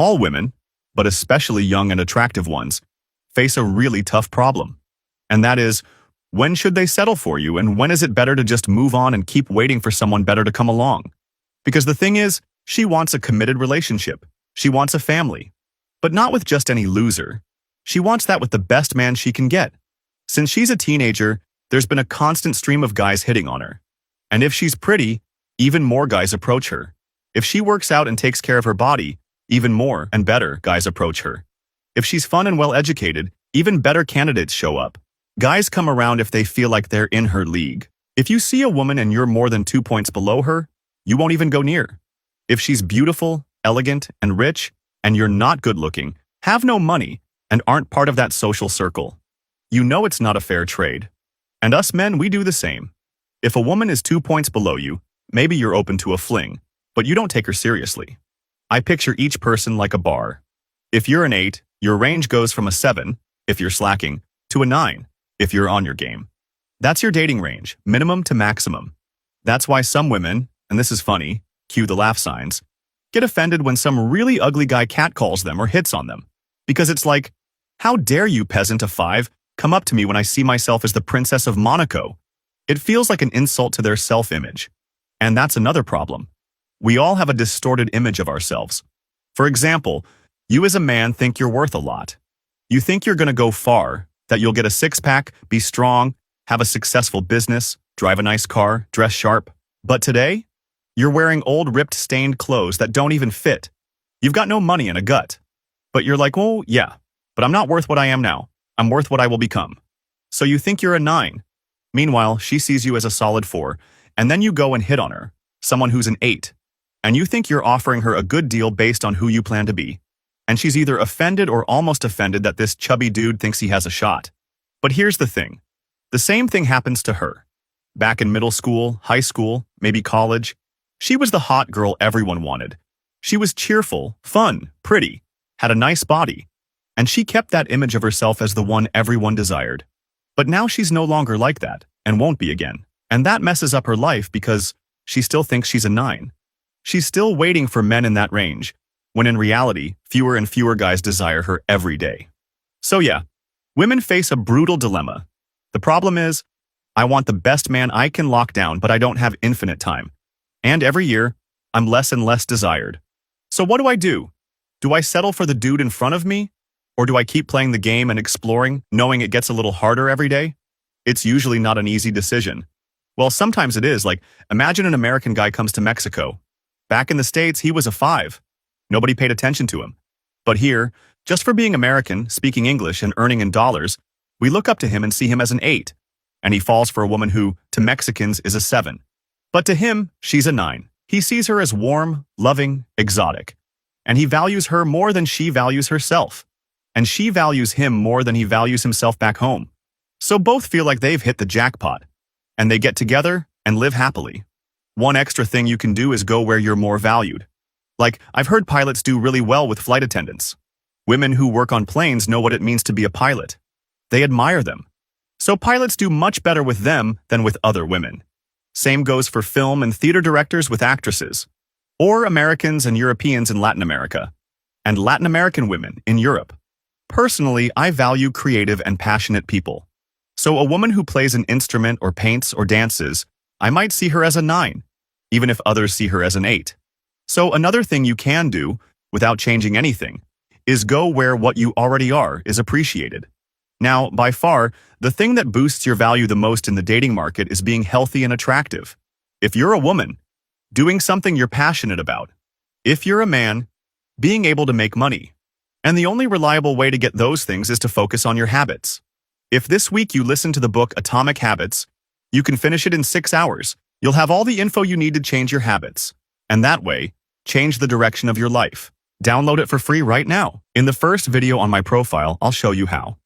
All women, but especially young and attractive ones, face a really tough problem. And that is, when should they settle for you, and when is it better to just move on and keep waiting for someone better to come along? Because the thing is, she wants a committed relationship. She wants a family. But not with just any loser. She wants that with the best man she can get. Since she's a teenager, there's been a constant stream of guys hitting on her. And if she's pretty, even more guys approach her. If she works out and takes care of her body, even more and better guys approach her. If she's fun and well-educated, even better candidates show up. Guys come around if they feel like they're in her league. If you see a woman and you're more than 2 points below her, you won't even go near. If she's beautiful, elegant, and rich, and you're not good-looking, have no money, and aren't part of that social circle, you know it's not a fair trade. And us men, we do the same. If a woman is 2 points below you, maybe you're open to a fling, but you don't take her seriously. I picture each person like a bar. If you're an 8, your range goes from a 7, if you're slacking, to a 9, if you're on your game. That's your dating range, minimum to maximum. That's why some women, and this is funny, cue the laugh signs, get offended when some really ugly guy catcalls them or hits on them. Because it's like, how dare you, peasant of 5, come up to me when I see myself as the Princess of Monaco? It feels like an insult to their self-image. And that's another problem. We all have a distorted image of ourselves. For example, you as a man think you're worth a lot. You think you're going to go far, that you'll get a six-pack, be strong, have a successful business, drive a nice car, dress sharp. But today, you're wearing old, ripped, stained clothes that don't even fit. You've got no money and a gut. But you're like, oh, yeah, but I'm not worth what I am now. I'm worth what I will become. So you think you're a 9. Meanwhile, she sees you as a solid 4, and then you go and hit on her, someone who's an 8. And you think you're offering her a good deal based on who you plan to be. And she's either offended or almost offended that this chubby dude thinks he has a shot. But here's the thing. The same thing happens to her. Back in middle school, high school, maybe college, she was the hot girl everyone wanted. She was cheerful, fun, pretty, had a nice body, and she kept that image of herself as the one everyone desired. But now she's no longer like that, and won't be again. And that messes up her life because she still thinks she's a 9. She's still waiting for men in that range, when in reality, fewer and fewer guys desire her every day. So yeah, women face a brutal dilemma. The problem is, I want the best man I can lock down, but I don't have infinite time. And every year, I'm less and less desired. So what do? Do I settle for the dude in front of me? Or do I keep playing the game and exploring, knowing it gets a little harder every day? It's usually not an easy decision. Well, sometimes it is, like, imagine an American guy comes to Mexico. Back in the States, he was a 5. Nobody paid attention to him. But here, just for being American, speaking English, and earning in dollars, we look up to him and see him as an 8. And he falls for a woman who, to Mexicans, is a 7. But to him, she's a 9. He sees her as warm, loving, exotic. And he values her more than she values herself. And she values him more than he values himself back home. So both feel like they've hit the jackpot. And they get together and live happily. One extra thing you can do is go where you're more valued. Like, I've heard pilots do really well with flight attendants. Women who work on planes know what it means to be a pilot. They admire them. So pilots do much better with them than with other women. Same goes for film and theater directors with actresses. Or Americans and Europeans in Latin America. And Latin American women in Europe. Personally, I value creative and passionate people. So a woman who plays an instrument or paints or dances, I might see her as a 9, even if others see her as an 8. So another thing you can do, without changing anything, is go where what you already are is appreciated. Now, by far, the thing that boosts your value the most in the dating market is being healthy and attractive. If you're a woman, doing something you're passionate about. If you're a man, being able to make money. And the only reliable way to get those things is to focus on your habits. If this week you listen to the book Atomic Habits, you can finish it in 6 hours. You'll have all the info you need to change your habits. And that way, change the direction of your life. Download it for free right now. In the first video on my profile, I'll show you how.